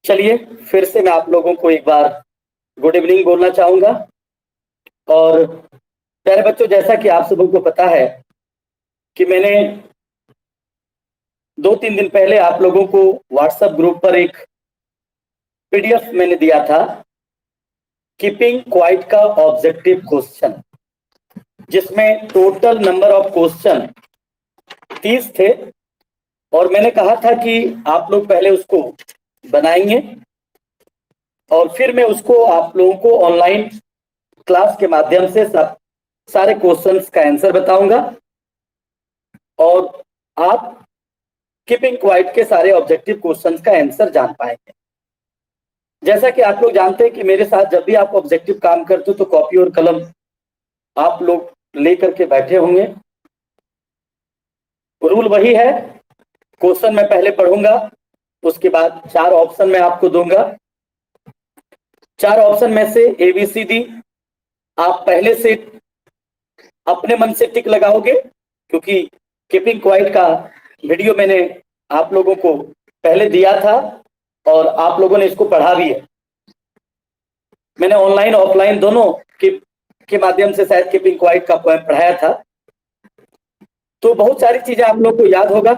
चलिए फिर से मैं आप लोगों को एक बार गुड इवनिंग बोलना चाहूंगा। और प्यारे बच्चों, जैसा कि आप सबों को पता है कि मैंने 2-3 दिन पहले आप लोगों को व्हाट्सएप ग्रुप पर एक पीडीएफ मैंने दिया था, कीपिंग क्वाइट का ऑब्जेक्टिव क्वेश्चन, जिसमें टोटल नंबर ऑफ क्वेश्चन 30 थे। और मैंने कहा था कि आप लोग पहले उसको बनाएंगे और फिर मैं उसको आप लोगों को ऑनलाइन क्लास के माध्यम से सारे क्वेश्चंस का आंसर बताऊंगा और आप कीपिंग क्वाइट के सारे ऑब्जेक्टिव क्वेश्चंस का आंसर जान पाएंगे। जैसा कि आप लोग जानते हैं कि मेरे साथ जब भी आप ऑब्जेक्टिव काम करते हो तो कॉपी और कलम आप लोग लेकर के बैठे होंगे। रूल वही है, क्वेश्चन मैं पहले पढ़ूंगा, उसके बाद 4 ऑप्शन मैं आपको दूंगा। 4 ऑप्शन में से ABCD आप पहले से अपने मन से टिक लगाओगे, क्योंकि कीपिंग क्वाइट का वीडियो मैंने आप लोगों को पहले दिया था और आप लोगों ने इसको पढ़ा भी है। मैंने ऑनलाइन ऑफलाइन दोनों के माध्यम से शायद कीपिंग क्वाइट का पोएम पढ़ाया था, तो बहुत सारी चीजें आप लोग को याद होगा।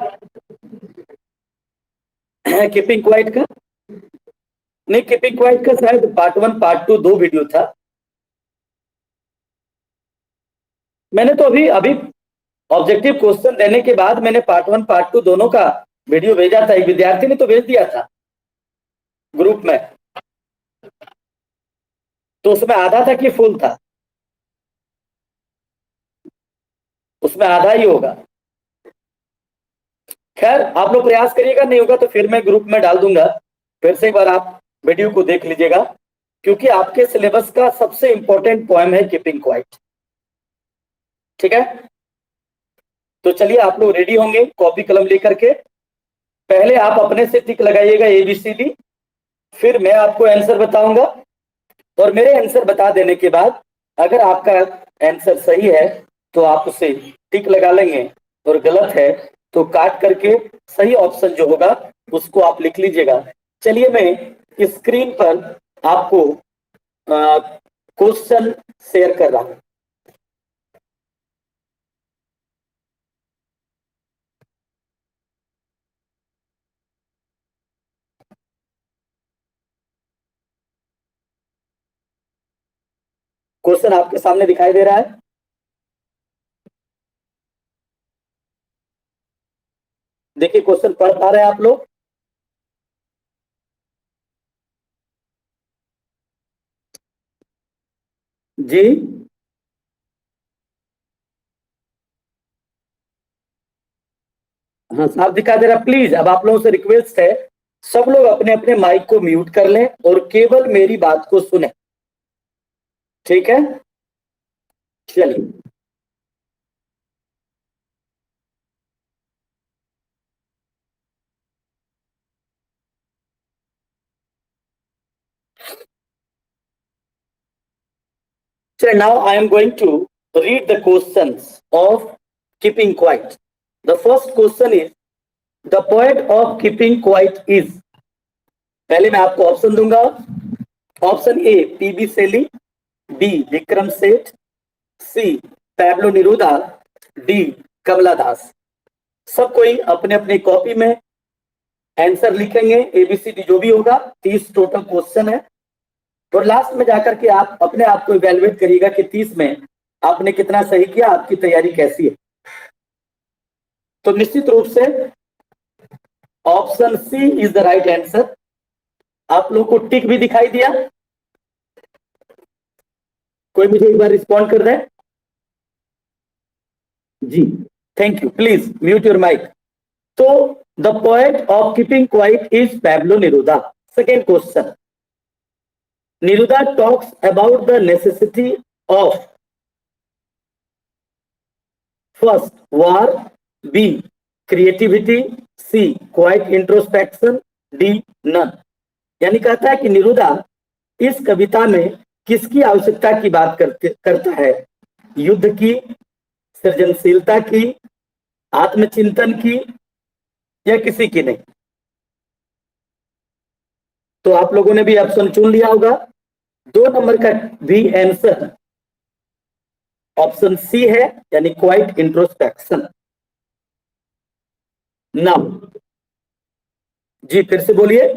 कीपिंग क्वाइट का नहीं, कीपिंग क्वाइट का शायद पार्ट 1 पार्ट 2 दो वीडियो था। मैंने तो अभी ऑब्जेक्टिव क्वेश्चन देने के बाद मैंने पार्ट 1 पार्ट 2 दोनों का वीडियो भेजा था। एक विद्यार्थी ने तो भेज दिया था ग्रुप में, तो उसमें आधा था कि फुल था? उसमें आधा ही होगा। खैर, आप लोग प्रयास करिएगा, नहीं होगा तो फिर मैं ग्रुप में डाल दूंगा। फिर से एक बार आप वीडियो को देख लीजिएगा, क्योंकि आपके सिलेबस का सबसे इंपॉर्टेंट पोएम है कीपिंग क्वाइट। ठीक है, तो चलिए आप लोग रेडी होंगे कॉपी कलम लेकर के। पहले आप अपने से टिक लगाइएगा ABCD, फिर मैं आपको आंसर बताऊंगा और मेरे आंसर बता देने के बाद अगर आपका आंसर सही है तो आप उसे टिक लगा लेंगे और गलत है तो काट करके सही ऑप्शन जो होगा उसको आप लिख लीजिएगा। चलिए मैं स्क्रीन पर आपको क्वेश्चन शेयर कर रहा हूं। क्वेश्चन आपके सामने दिखाई दे रहा है। देखिए, क्वेश्चन पढ़ पा रहे हैं आप लोग? जी हाँ, साफ दिखाई दे रहा। प्लीज अब आप लोगों से रिक्वेस्ट है, सब लोग अपने अपने माइक को म्यूट कर लें और केवल मेरी बात को सुने। ठीक है, चलिए। So now I am going to read the questions of keeping quiet. The first question is, the poet of keeping quiet is। पहले मैं आपको ऑप्शन दूंगा। Option A PB Shelley, B Vikram Seth, C Pablo Neruda, D Kamala Das. सब कोई अपने अपने copy में answer लिखेंगे। ABCD जो भी होगा, 30 टोटल क्वेश्चन है और लास्ट में जाकर के आप अपने आप को इवेलुएट करिएगा कि 30 में आपने कितना सही किया, आपकी तैयारी कैसी है। तो निश्चित रूप से option C is the right answer. आप लोगों को टिक भी दिखाई दिया? कोई मुझे एक बार रिस्पॉन्ड कर दे जी। Thank you. Please mute your mic. तो the poet of keeping quiet is Pablo Neruda. Second question, Neruda talks about the necessity of first war, B creativity, C quiet introspection, D none. यानी कहता है कि Neruda इस कविता में किसकी आवश्यकता की बात करता है? युद्ध की, सृजनशीलता की, आत्मचिंतन की, या किसी की नहीं? तो आप लोगों ने भी ऑप्शन चुन लिया होगा। 2 नंबर का भी आंसर ऑप्शन सी है, यानी क्वाइट इंट्रोस्पेक्शन। नाउ जी फिर से बोलिए।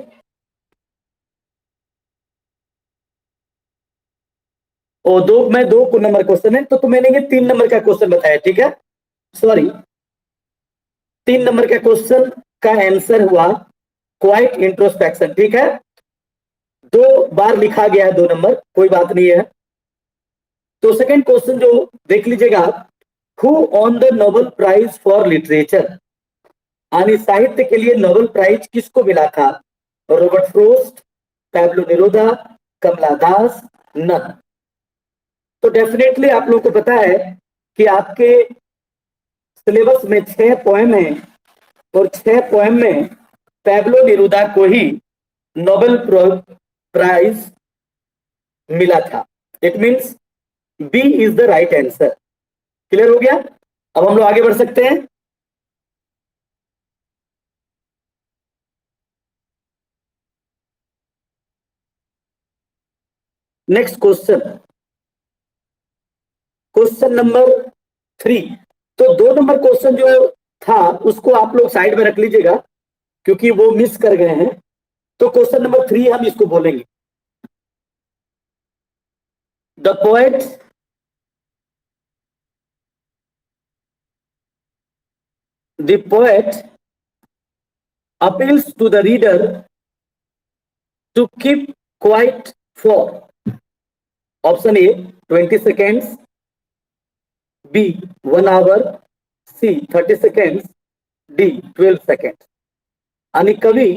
और मैं 2 नंबर क्वेश्चन है, तो मैंने ये 3 नंबर का क्वेश्चन बताया, ठीक है। सॉरी, 3 नंबर का क्वेश्चन का आंसर हुआ क्वाइट इंट्रोस्पेक्शन, ठीक है। 2 बार लिखा गया है 2 नंबर, कोई बात नहीं है। तो सेकंड क्वेश्चन जो देख लीजिएगा, who won the Nobel prize for literature, यानी साहित्य के लिए नोबेल प्राइज किसको मिला था? Robert Frost, Pablo Neruda, Kamala Das, none. तो डेफिनेटली आप लोगों को पता है कि आपके सिलेबस में 6 पोएम है, और 6 पोएम में पैब्लो नेरुदा को ही नोबेल प्राइज मिला था। It means B is the right answer. Clear हो गया? अब हम लोग आगे बढ़ सकते हैं। Next question, question number 3। तो 2 नंबर क्वेश्चन जो था उसको आप लोग साइड में रख लीजिएगा, क्योंकि वो मिस कर गए हैं। तो क्वेश्चन नंबर 3 हम इसको बोलेंगे, the poet appeals to the reader to keep quiet for option A 20 seconds, B 1 hour, C 30 seconds, D 12 seconds। यानी कवि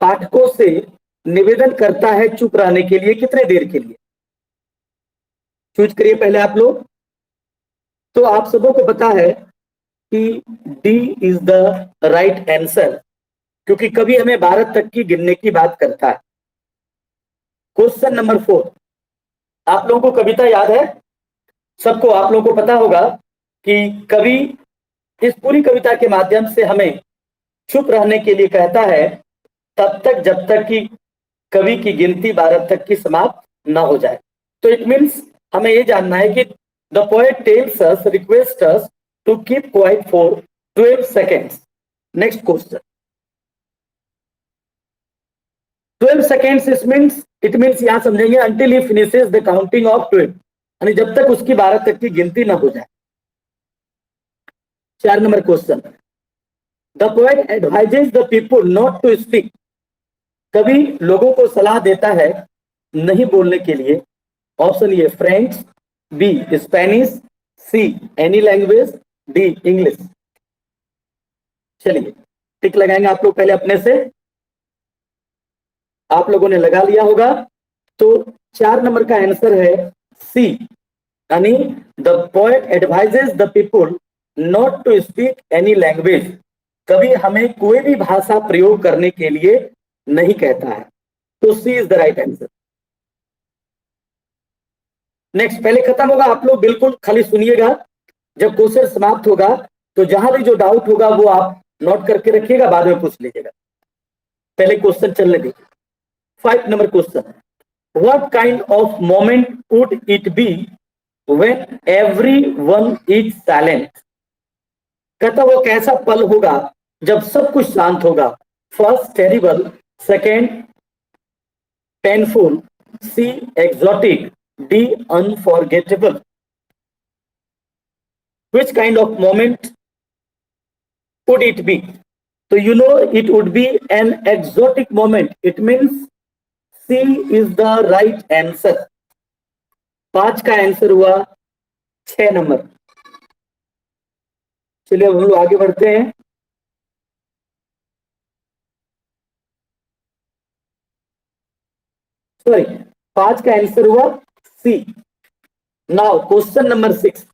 पाठकों से निवेदन करता है चुप रहने के लिए कितने देर के लिए? चूज करिए पहले आप लोग। तो आप सबों को पता है कि D is the right answer, क्योंकि कवि हमें 12 तक की गिनने की बात करता है। क्वेश्चन नंबर 4, आप लोगों को कविता याद है? सबको, आप लोगों को पता होगा कि कवि इस पूरी कविता के माध्यम से हमें चुप रहने के लिए कहता है, तब तक जब तक कि कवि की गिनती 12 तक की समाप्त ना हो जाए। तो इट मीन्स हमें यह जानना है कि the poet tells us, request us to keep quiet for 12 seconds. Next question, 12 seconds it means यहां समझेंगे until he finishes the counting of 12, यानी जब तक उसकी 12 तक की गिनती ना हो जाए। 4 number question, the poet advises the people not to speak, कभी लोगों को सलाह देता है नहीं बोलने के लिए। Option A French, B Spanish, C any language, D English. चलिए टिक लगाएंगे आप लोग पहले अपने से। आप लोगों ने लगा लिया होगा। तो 4 नंबर का आंसर है सी, यानी the poet advises the people not to speak any language, कभी हमें कोई भी भाषा प्रयोग करने के लिए नहीं कहता है। तो C is the right answer. Next, पहले खत्म होगा, आप लोग बिल्कुल खाली सुनिएगा। जब क्वेश्चन समाप्त होगा तो जहां भी जो डाउट होगा वो आप नोट करके रखिएगा, बाद में पूछ लीजिएगा। पहले क्वेश्चन चलने दीजिए। 5 number question, what kind of moment would it be when everyone is silent, कहता वो कैसा पल होगा जब सब कुछ शांत होगा? First terrible, second painful, C exotic, D unforgettable. Which kind of moment would it be? So you know it would be an exotic moment. It means C is the right answer. 5 का answer हुआ 6 number. चलिए अब हम लोग आगे बढ़ते हैं। Sorry, 5 का आंसर हुआ C. Now question number 6,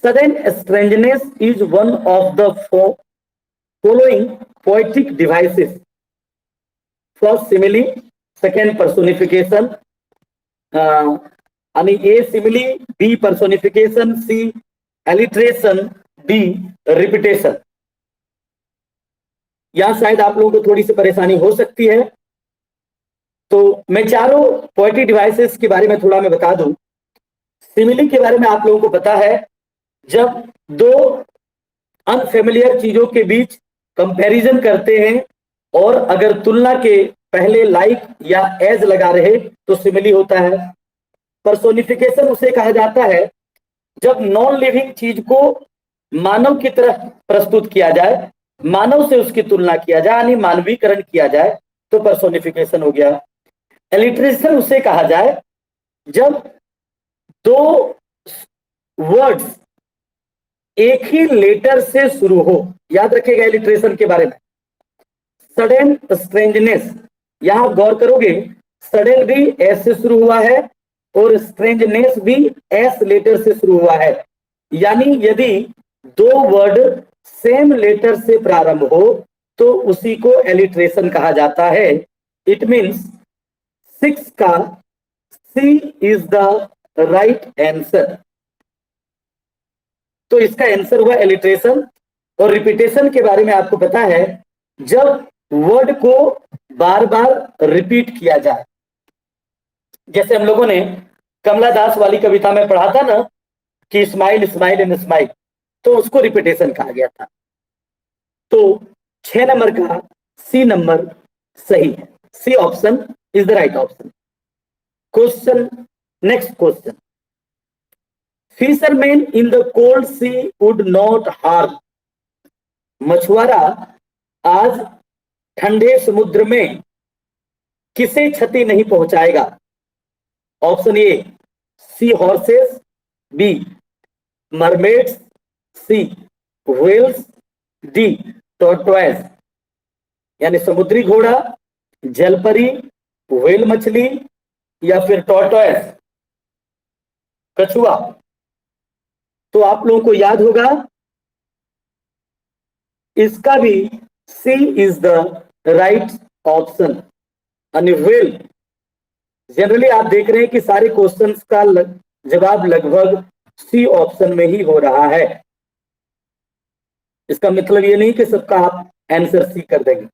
sudden strangeness is one of the following poetic devices. First simile, second personification, आणि ए सिमिली, बी पर्सोनिफिकेशन, सी एलिट्रेशन, डी रिपीटेशन। यहां शायद आप लोगों को थोड़ी सी परेशानी हो सकती है। तो मैं चारों पोएट्री डिवाइसेस के बारे में थोड़ा मैं बता दूं। सिमिली के बारे में आप लोगों को पता है, जब दो अनफेमिलियर चीजों के बीच कंपैरिजन करते हैं और अगर तुलना के पहले लाइक या एज लगा रहे तो सिमिली होता है। पर्सोनिफिकेशन उसे कहा जाता है जब नॉन लिविंग चीज को मानव की तरह प्रस्तुत किया जाए, मानव से उसकी तुलना किया जाए, यानी मानवीकरण किया जाए, तो पर्सोनिफिकेशन हो गया। एलिट्रेशन उसे कहा जाए जब दो वर्ड्स एक ही लेटर से शुरू हो। याद रखिएगा एलिट्रेशन के बारे में। सडन स्ट्रेंजनेस, यहां गौर करोगे, सडन भी एस से शुरू हुआ है और स्ट्रेंजनेस भी एस लेटर से शुरू हुआ है। यानी यदि दो वर्ड सेम लेटर से प्रारंभ हो तो उसी को एलिट्रेशन कहा जाता है। इट मीन्स 6 का सी इज द राइट आंसर। तो इसका आंसर हुआ एलिट्रेशन। और रिपीटेशन के बारे में आपको पता है, जब वर्ड को बार बार रिपीट किया जाए। जैसे हम लोगों ने कमला दास वाली कविता में पढ़ा था ना कि स्माइल स्माइल एंड स्माइल, तो उसको रिपीटेशन कहा गया था। तो 6 नंबर का सी नंबर सही है। C option is the right option. Question, next question. Fisherman in the cold sea would not harm. मछुआरा आज ठंडे समुद्र में किसे क्षति नहीं पहुंचाएगा? Option A sea horses, B mermaids, C whales, D tortoise. यानी समुद्री घोड़ा, जलपरी, व्हेल मछली या फिर टॉर्टोइज कछुआ। तो आप लोगों को याद होगा इसका भी C is the right option. यानी व्हेल। जनरली आप देख रहे हैं कि सारे क्वेश्चंस का जवाब लगभग सी ऑप्शन में ही हो रहा है। इसका मतलब ये नहीं कि सबका आप आंसर सी कर देंगे।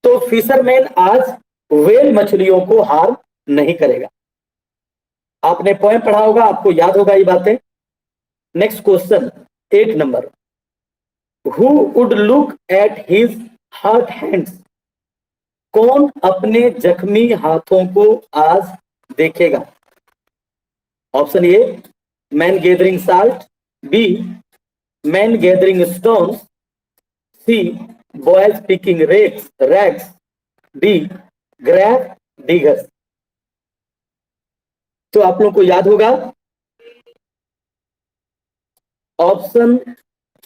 तो फिशरमैन आज व्हेल मछलियों को हार्म नहीं करेगा। आपने पोएम पढ़ा होगा, आपको याद होगा ये बातें। Next question, 8 number. Who would look at his hurt hands. कौन अपने जख्मी हाथों को आज देखेगा? Option A man gathering salt, B man gathering stones, C boys picking rags, D grave diggers. तो आप लोगों को याद होगा option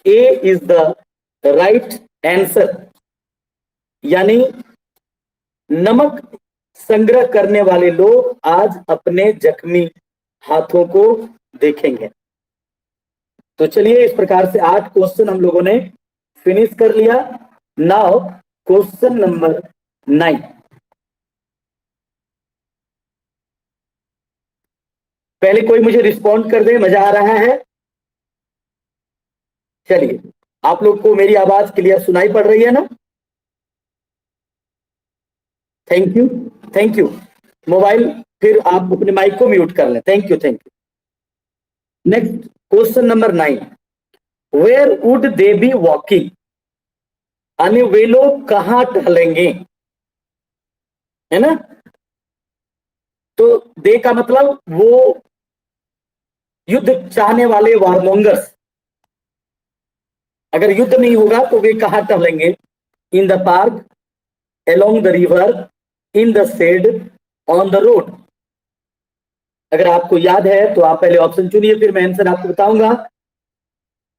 A is the right answer. यानी नमक संग्रह करने वाले लोग आज अपने जख्मी हाथों को देखेंगे। तो चलिए, इस प्रकार से 8 क्वेश्चन हम लोगों ने फिनिश कर लिया। Now question number 9। पहले कोई मुझे रिस्पॉन्ड कर दे, मजा आ रहा है? चलिए, आप लोग को मेरी आवाज क्लियर सुनाई पड़ रही है ना? Thank you, thank you. Mobile फिर आप अपने माइक को म्यूट कर लें। Thank you, thank you. Next question number 9। Where would they be walking. यानी वे लोग कहां टहलेंगे, है ना? तो दे का मतलब वो युद्ध चाहने वाले वारमोंगर्स। अगर युद्ध नहीं होगा तो वे कहां टहलेंगे? In the park, along the river, in the shade, on the road। अगर आपको याद है तो आप पहले ऑप्शन चुनिए, फिर मैं आंसर आपको बताऊंगा।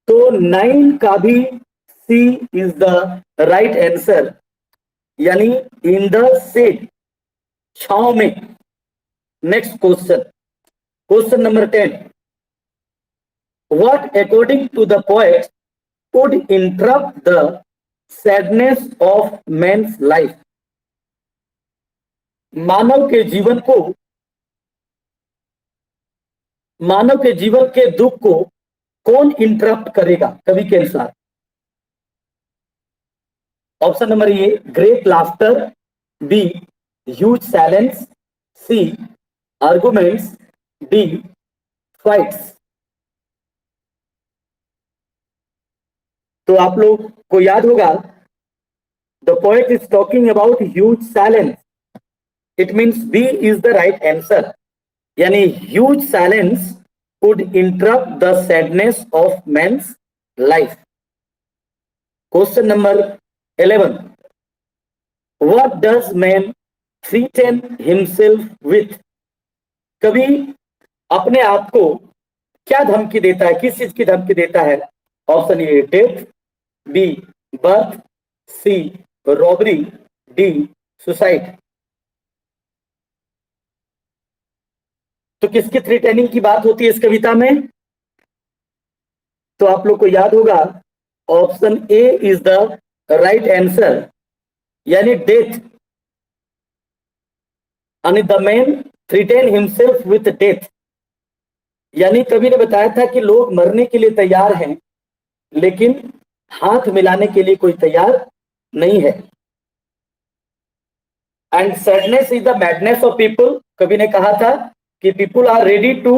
तो 9 का भी C is the right answer. यानी इन द शेड, छांव में। Next question, question number 10। What according to the poet would interrupt the sadness of man's life. मानव के जीवन को, मानव के जीवन के दुख को कौन इंटरप्ट करेगा कवि के अनुसार? Option number A great laughter, B huge silence, C. arguments, D. fights. तो आप लोग को याद होगा, the poet is talking about huge silence. It means B is the right answer. यानी huge silence could interrupt the sadness of man's life. Question number 11. What does man threaten himself with? कभी अपने आप को क्या धमकी देता है, किस चीज की धमकी देता है? Option A death, B birth, C robbery, D suicide. तो किसकी थ्रेटनिंग की बात होती है इस कविता में? तो आप लोग को याद होगा, option A is the right answer, यानी डेथ. यानी the man threaten himself with death. यानी कवि ने बताया था कि लोग मरने के लिए तैयार हैं, लेकिन हाथ मिलाने के लिए कोई तैयार नहीं है. And sadness is the madness of people. कवि ने कहा था कि people are ready to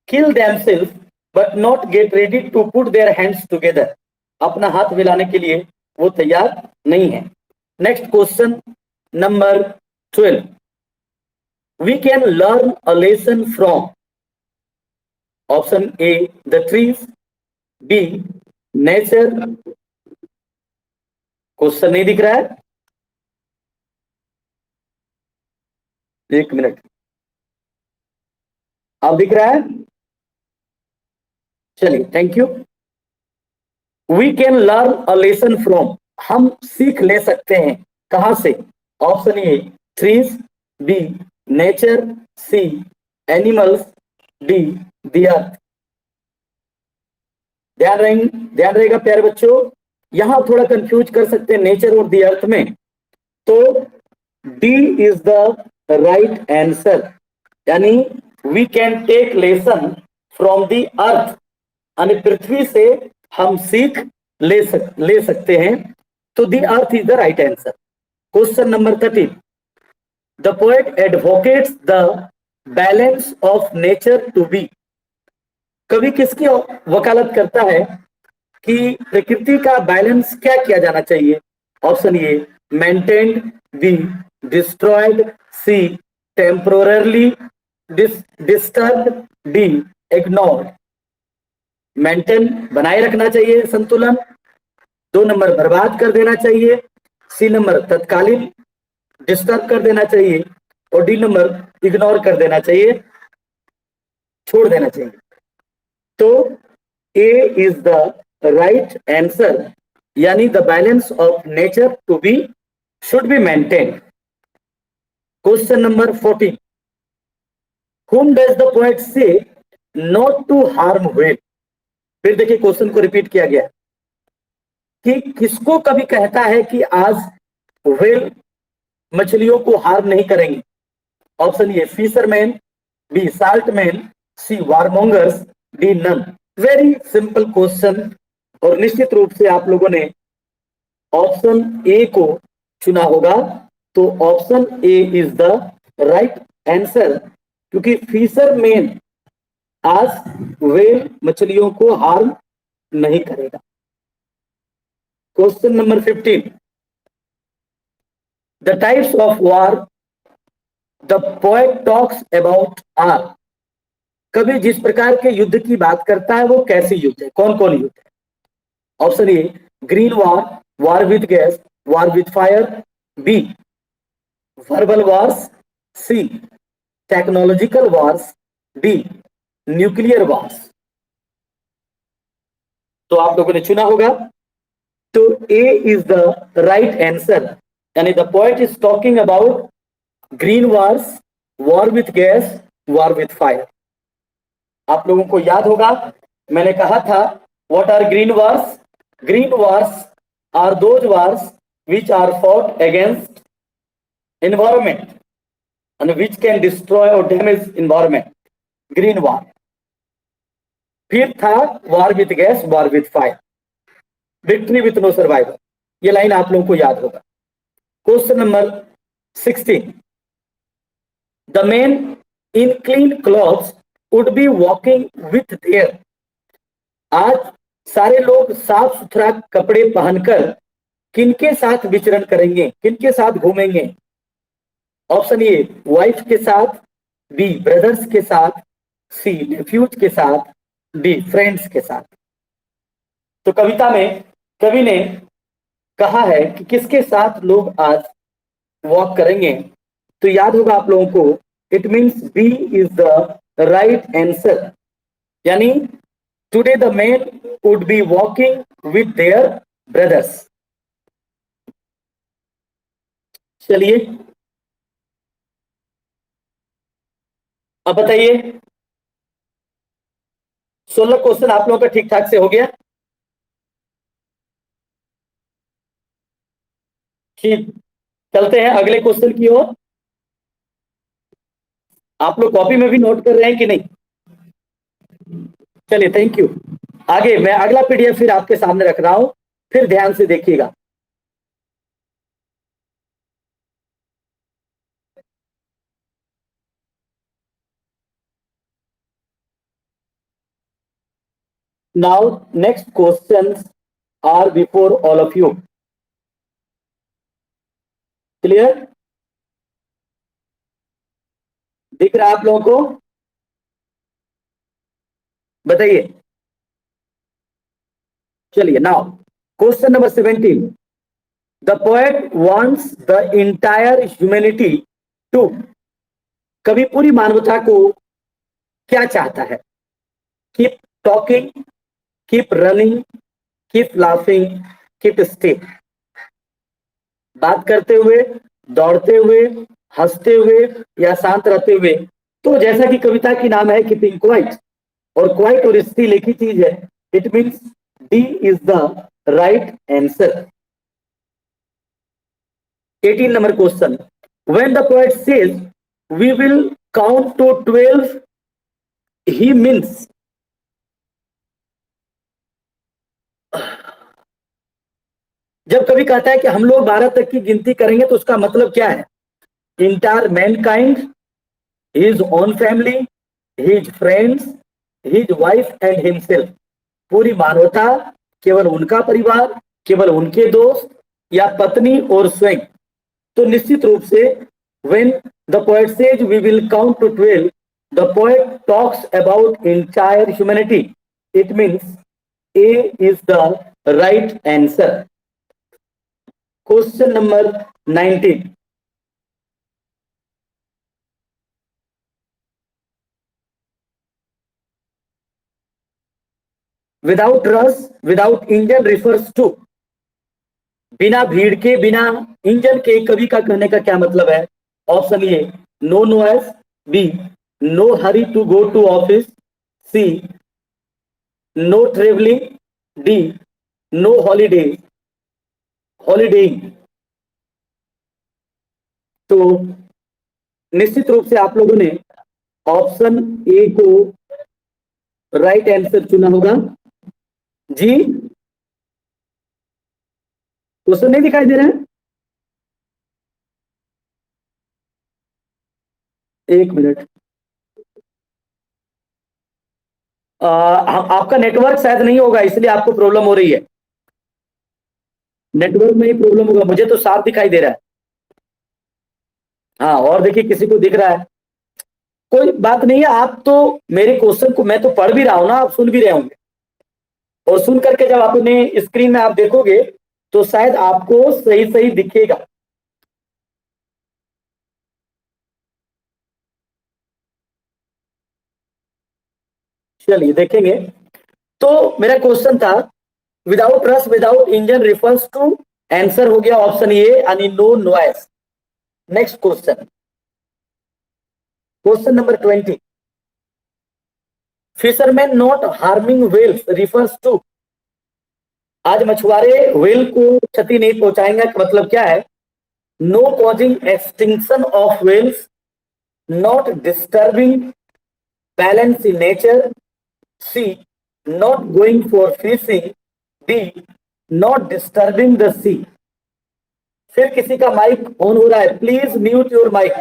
kill themselves but not get ready to put their hands together. अपना हाथ मिलाने के लिए वो तैयार नहीं है. Next question number 12. We can learn a lesson from. Option A the trees, B nature. Question नहीं दिख रहा है, एक मिनट. अब दिख रहा है? चलिए, thank you. We can learn a lesson from. हम सीख ले सकते हैं कहां से? Option A trees, B nature, C animals, D the earth. ध्यान रहेगा प्यारे बच्चों, यहां थोड़ा कंफ्यूज कर सकते हैं नेचर और द अर्थ में. तो D is the right answer. यानी we can take lesson from the earth. यानी पृथ्वी से हम सीख ले सकते हैं. तो the earth is the right answer. Question number 13. The poet advocates the balance of nature to be. कवि किसकी वकालत करता है कि प्रकृति का बैलेंस क्या किया जाना चाहिए? Option A maintained, B destroyed, C temporarily disturb, D ignored. Maintain बनाए रखना चाहिए संतुलन, 2 नंबर बर्बाद कर देना चाहिए, सी नंबर तत्कालीन डिस्टर्ब कर देना चाहिए, और डी नंबर इग्नोर कर देना चाहिए, छोड़ देना चाहिए. तो A is the right answer. यानी the balance of nature to be should be maintained. Question number 14. whom does the poet say not to harm whale? फिर देखिए क्वेश्चन को रिपीट किया गया कि किसको कभी कहता है कि आज व्हेल मछलियों को हार्म नहीं करेंगे? Option A fisherman, B saltman, C warmongers, D none. Very simple question, और निश्चित रूप से आप लोगों ने ऑप्शन ए को चुना होगा. तो option A is the right answer, क्योंकि फिशरमैन आज व्हेल मछलियों को हार्म नहीं करेगा. Question number 15. The types of war the poet talks about are. कभी जिस प्रकार के युद्ध की बात करता है वो कैसे युद्ध है, कौन कौन युद्ध है? Option A green war, war with gas, war with fire, B verbal wars, C technological wars, D nuclear wars. तो आप लोगों ने चुना होगा. तो A is the right answer. यानी the poet is talking about green wars, war with gas, war with fire. आप लोगों को याद होगा मैंने कहा था what are green wars? Green wars are those wars which are fought against environment and which can destroy or damage environment. Green war. फिर था war with gas, war with fire, victory with no survival. ये line आप लोगों को याद होगा. Question number 16. The men in clean clothes would be walking with their. आज सारे लोग साफ सुथरा कपड़े पहनकर किनके साथ विचरण करेंगे, किनके साथ घूमेंगे? ऑप्शन ए वाइफ के साथ, बी ब्रदर्स के साथ, सी नेफ्यूज के साथ, डी फ्रेंड्स के साथ। तो कविता में कवि ने कहा है कि किसके साथ लोग आज वॉक करेंगे। तो याद होगा आप लोगों को, it means B is the right answer, यानी today the man would be walking with their brothers. चलिए अब बताइए, 16 क्वेश्चन आप लोगों का ठीक ठाक से हो गया? ठीक, चलते हैं अगले क्वेश्चन की ओर। आप लोग कॉपी में भी नोट कर रहे हैं कि नहीं? चलिए, थैंक यू। आगे मैं अगला पीडीएफ फिर आपके सामने रख रहा हूं, फिर ध्यान से देखिएगा। Now, next questions are before all of you. Clear? दिख रहा है आप लोगों को? बताइए। चलिए, now question number 17. The poet wants the entire humanity to. कवि पूरी मानवता को क्या चाहता है? Keep talking, keep running, keep laughing, keep still. बात करते हुए, दौड़ते हुए, हंसते हुए या शांत रहते हुए। तो जैसा कि कविता की नाम है कीपिंग क्वाइट, और क्वाइट और स्टिल एक ही चीज है, it means D is the right answer. 18 number question, when the poet says we will count to 12, he means. जब कवि कहता है कि हम लोग 12 तक की गिनती करेंगे, तो उसका मतलब क्या है? Entire Mankind, his own family, his friends, his wife and himself. पूरी मानवता, केवल उनका परिवार, केवल उनके दोस्त, या पत्नी और स्वयं। तो निश्चित रूप से when the poet says we will count to 12, the poet talks about entire humanity. It means A is the right answer. Question number 19. Without rush, without engine refers to. बिना भीड़ के, बिना इंजन के कवि का कहने का क्या मतलब है? Option A no noise, B no hurry to go to office, C no travelling, D no holiday holidaying. तो निश्चित रूप से आप लोगों ने ऑप्शन ए को राइट आंसर चुना होगा। जी, क्वेश्चन नहीं दिखाई दे रहा है? एक मिनट, आपका नेटवर्क शायद नहीं होगा, इसलिए आपको प्रॉब्लम हो रही है। नेटवर्क में ही प्रॉब्लम होगा, मुझे तो साफ दिखाई दे रहा है। हाँ, और देखिए किसी को दिख रहा है? कोई बात नहीं है, आप तो मेरे क्वेश्चन को, मैं तो पढ़ भी रहा हूं ना, आप सुन भी रहे होंगे, और सुन करके जब आप अपने स्क्रीन में आप देखोगे तो शायद आपको सही सही दिखेगा। चलिए देखेंगे। तो मेरा क्वेश्चन था, without rush without engine refers to, answer हो गया ऑप्शन ए यानी no noise. Next question, question number 20, fisherman not harming whales refers to. आज मछुआरे व्हेल को क्षति नहीं पहुंचाएंगे का मतलब क्या है? No causing extinction of whales, not disturbing balance in nature, C not going for fishing, D not disturbing the sea. फिर किसी का माइक ऑन हो रहा है, प्लीज म्यूट योर माइक।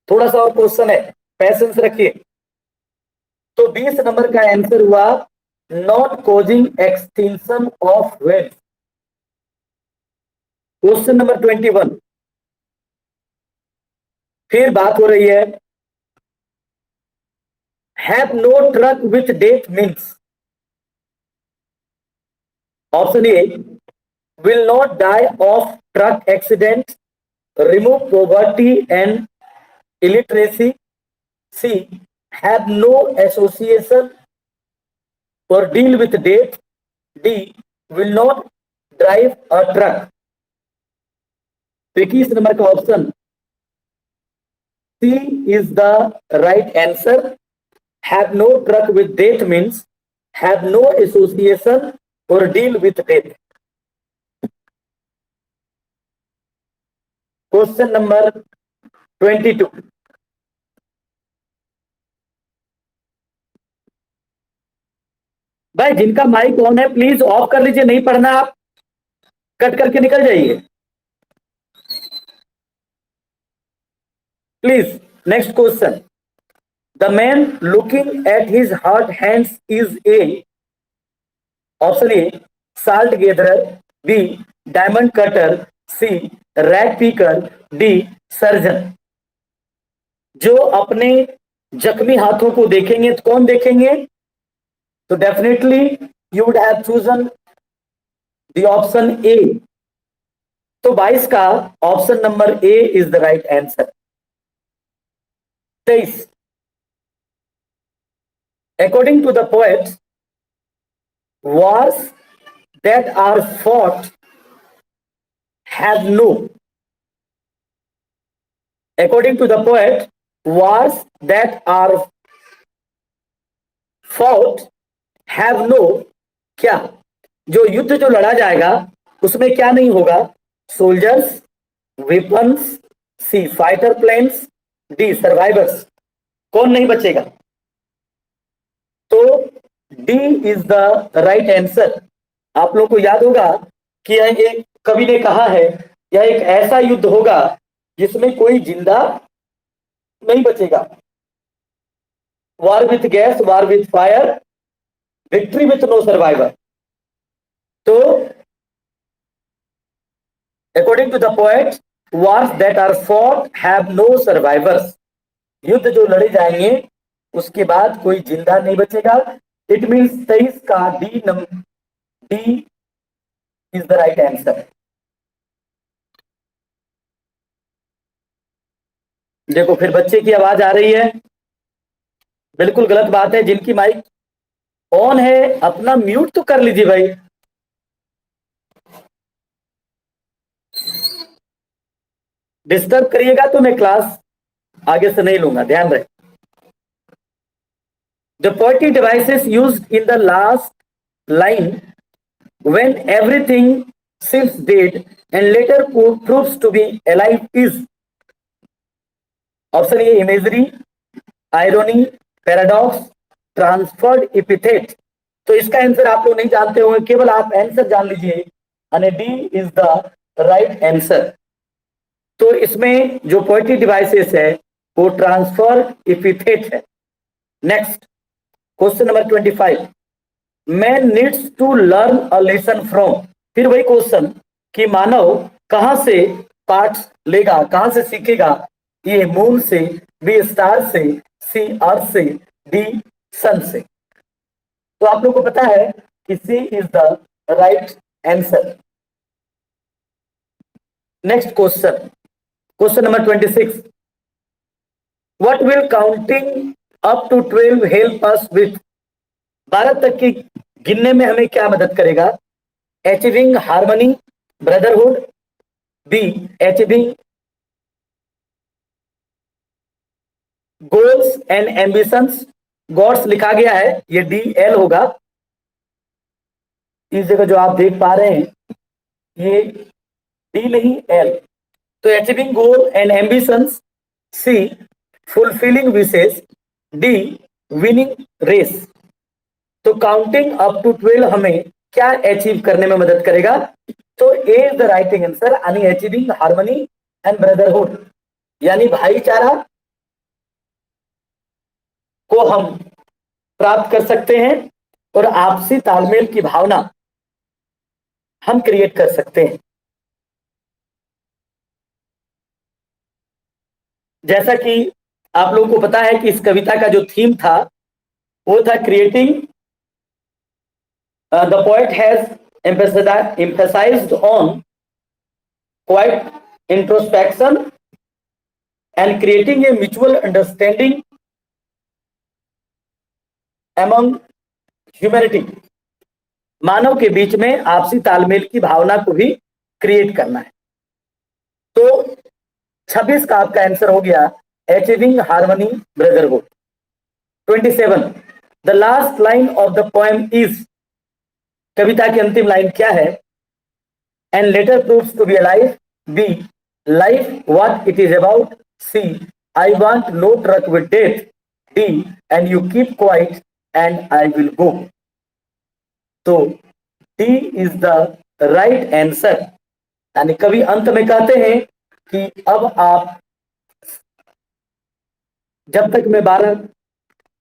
थोड़ा सा और क्वेश्चन है, पैसेंस रखिए। तो 20 नंबर का आंसर हुआ not causing extinction of wealth. Question number 21, फिर बात हो रही है, have no truck with death means. Option A, will not die of truck accident, remove poverty and illiteracy. C, have no association or deal with death. D, will not drive a truck. तो 21 number का option C is the right answer. Have no truck with death means have no association or deal with death. Question number 22, भाई जिनका mike on है please off कर लीजिए, नहीं पढ़ना आप कट करके निकल जाइए please. Next question, the man looking at his hurt hands is a. Option A, salt gatherer, B, diamond cutter, C, rag picker, D, surgeon. जो अपने जख्मी हाथों को देखेंगे तो कौन देखेंगे? तो definitely you would have chosen the option A. तो 22 का option number A is the right answer. 23, according to the poet, wars that are fought have no, according to the poet, wars that are fought have no, क्या? जो युद्ध जो लड़ा जाएगा उसमें क्या नहीं होगा? सोल्जर्स, वेपन्स, सी, फाइटर प्लेन्स, डी, सर्वाइवर्स। कौन नहीं बचेगा? तो D is the right answer. आप लोग को याद होगा कि यह एक कवि ने कहा है, यह एक ऐसा युद्ध होगा जिसमें कोई जिंदा नहीं बचेगा। War with gas, war with fire, victory with no survivor. तो according to the poet, wars that are fought have no survivors. युद्ध जो लड़े जाएंगे उसके बाद कोई जिंदा नहीं बचेगा। इट मीन्स 23 का D is the right answer. देखो फिर बच्चे की आवाज आ रही है, बिल्कुल गलत बात है। जिनकी माइक ऑन है अपना म्यूट तो कर लीजिए भाई। डिस्टर्ब करिएगा तो मैं क्लास आगे से नहीं लूंगा, ध्यान रहे। The poetic devices used in the last line, when everything seems dead and later proves to be alive, is option A, imagery, irony, paradox, transferred epithet. तो इसका आंसर आप लोग नहीं जानते होंगे, केवल आप आंसर जान लीजिए, यानी D is the right answer. तो इसमें जो पोएटिक डिवाइसेस है वो ट्रांसफर एपिथेट है। Next question number 25, man needs to learn a lesson from. फिर वही क्वेश्चन कि मानव कहां से पाठ लेगा, कहां से सीखेगा? ये मून से, बी, स्टार से, सी, अर्थ से, डी, सन से। तो आप लोग को पता है कि C is the right answer. Next question, question number 26, what will counting up to 12 help us with. 12 तक की गिनने में हमें क्या मदद करेगा? Achieving harmony, brotherhood, B, achieving goals and ambitions. Gods लिखा गया है, ये डी, एल होगा। इस जगह जो आप देख पा रहे हैं ये डी नहीं एल। तो achieving goal and ambitions, C, fulfilling wishes, D, winning race. तो काउंटिंग अप टू 12 हमें क्या अचीव करने में मदद करेगा? तो A is the right answer, यानी अचीविंग हार्मनी एंड ब्रदरहुड, यानी भाईचारा को हम प्राप्त कर सकते हैं और आपसी तालमेल की भावना हम क्रिएट कर सकते हैं। जैसा कि आप लोगों को पता है कि इस कविता का जो थीम था वो था creating, the poet has emphasized on quiet introspection and creating a mutual understanding among humanity। मानव के बीच में आपसी तालमेल की भावना को भी क्रिएट करना है। तो 26 का आपका आंसर हो गया achieving harmony brotherhood. 27 the last line of the poem is, कविता की अंतिम लाइन क्या है? And later proves to be alive, B life what it is about, C I want no truck with death, D and you keep quiet and I will go. तो D is the right answer. यानी कवि अंत में कहते हैं कि अब आप, जब तक मैं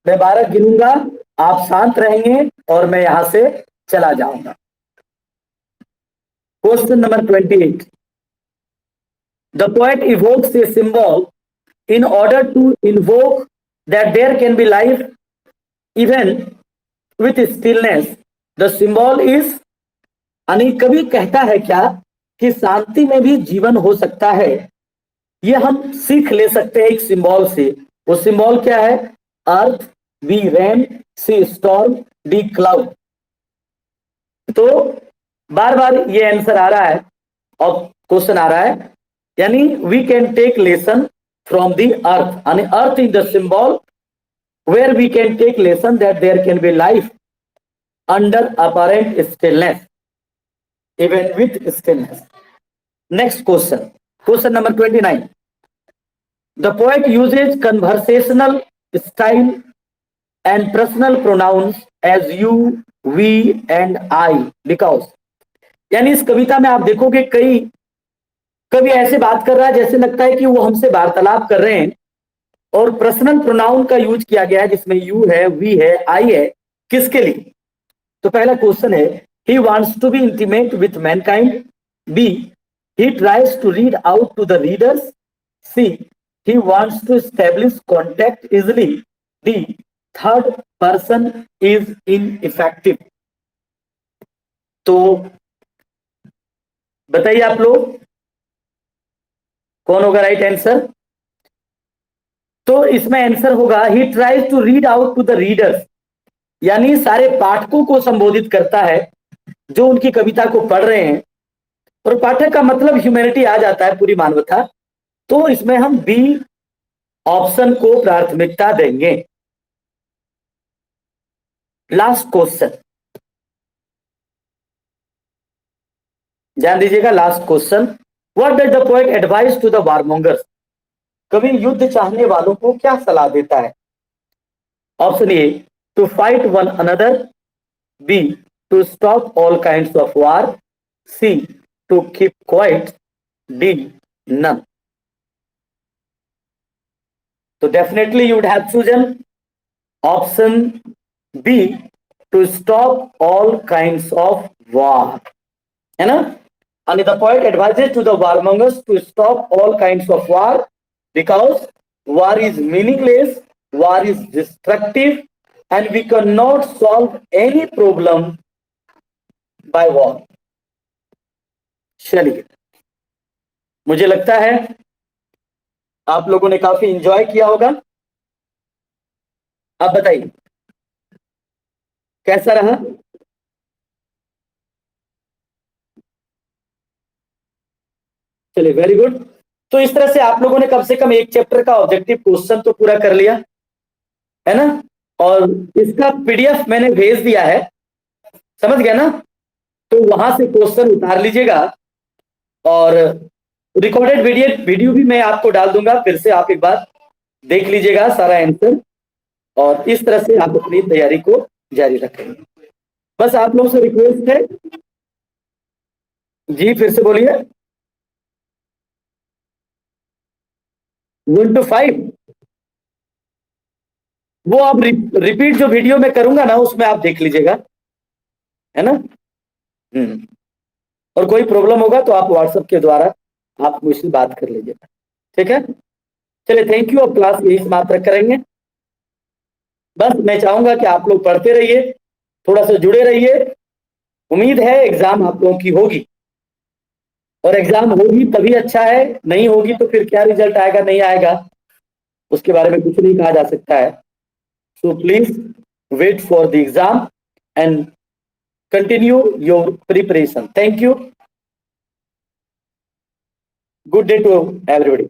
12 गिनूंगा आप शांत रहेंगे और मैं यहां से चला जाऊंगा। Question number 28, the poet evokes a symbol in order to invoke that there can be life even with stillness। the symbol is, यानी कवि कहता है क्या कि शांति में भी जीवन हो सकता है। ये हम सीख ले सकते हैं एक सिंबल से। वो सिंबल क्या है? अर्थ, बी रेन, सी स्टॉर्म, डी क्लाउड। तो बार बार ये आंसर आ रहा है और क्वेश्चन आ रहा है, यानी we can take lesson from the earth, यानी earth is the symbol where we can take lesson that there can be life under apparent stillness, even with stillness. Next question, question number 29, the poet uses conversational style and personal pronouns as you, we and I because. यानी इस कविता में आप देखोगे कई कवि ऐसे बात कर रहा है जैसे लगता है कि वो हमसे वार्तालाप कर रहे हैं, और पर्सनल प्रोनाउन का यूज किया गया है जिसमें यू है, वी है, आई है। किसके लिए? तो पहला क्वेश्चन है, he wants to be intimate with mankind, B he tries to read out to the readers, C he wants to establish contact easily, D third person is ineffective। तो बताइए आप लोग कौन होगा राइट आंसर? तो इसमें answer होगा he tries to read out to the readers, यानी सारे पाठकों को संबोधित करता है जो उनकी कविता को पढ़ रहे हैं। और पाठक का मतलब ह्यूमैनिटी आ जाता है, पूरी मानवता। तो इसमें हम बी ऑप्शन को प्राथमिकता देंगे। लास्ट क्वेश्चन, ध्यान दीजिएगा, last question, what does the poet advise to the warmongers? कवि युद्ध चाहने वालों को क्या सलाह देता है? Option A, to fight one another, B to stop all kinds of war, C to keep quiet, D none. तो definitely you would have chosen option B, to stop all kinds of war, है ना? And the poet advises to the warmongers to stop all kinds of war because war is meaningless, war is destructive, and we cannot solve any problem by war। चलिए, मुझे लगता है आप लोगों ने काफी एंजॉय किया होगा। आप बताइए कैसा रहा? चलिए, वेरी गुड। तो इस तरह से आप लोगों ने कम से कम एक चैप्टर का ऑब्जेक्टिव क्वेश्चन तो पूरा कर लिया है ना, और इसका पीडीएफ मैंने भेज दिया है, समझ गया ना? तो वहां से क्वेश्चन उतार लीजिएगा और रिकॉर्डेड वीडियो भी मैं आपको डाल दूंगा, फिर से आप एक बार देख लीजिएगा सारा आंसर, और इस तरह से आप अपनी तैयारी को जारी रखेंगे। बस आप लोगों से रिक्वेस्ट है, जी फिर से बोलिए। 1 to 5 वो आप रिपीट जो वीडियो में करूंगा ना उसमें आप देख लीजिएगा, है ना। और कोई प्रॉब्लम होगा तो आप व्हाट्सएप के द्वारा आप मुझसे बात कर लीजिएगा, ठीक है। चलिए, थैंक यू। अब क्लास यही समाप्त करेंगे। बस मैं चाहूंगा कि आप लोग पढ़ते रहिए, थोड़ा सा जुड़े रहिए। उम्मीद है एग्जाम आप लोगों की होगी, और एग्जाम होगी तभी अच्छा है, नहीं होगी तो फिर क्या रिजल्ट आएगा नहीं आएगा उसके बारे में कुछ नहीं कहा जा सकता है। So please wait for the exam and continue your preparation. Thank you. Good day to everybody.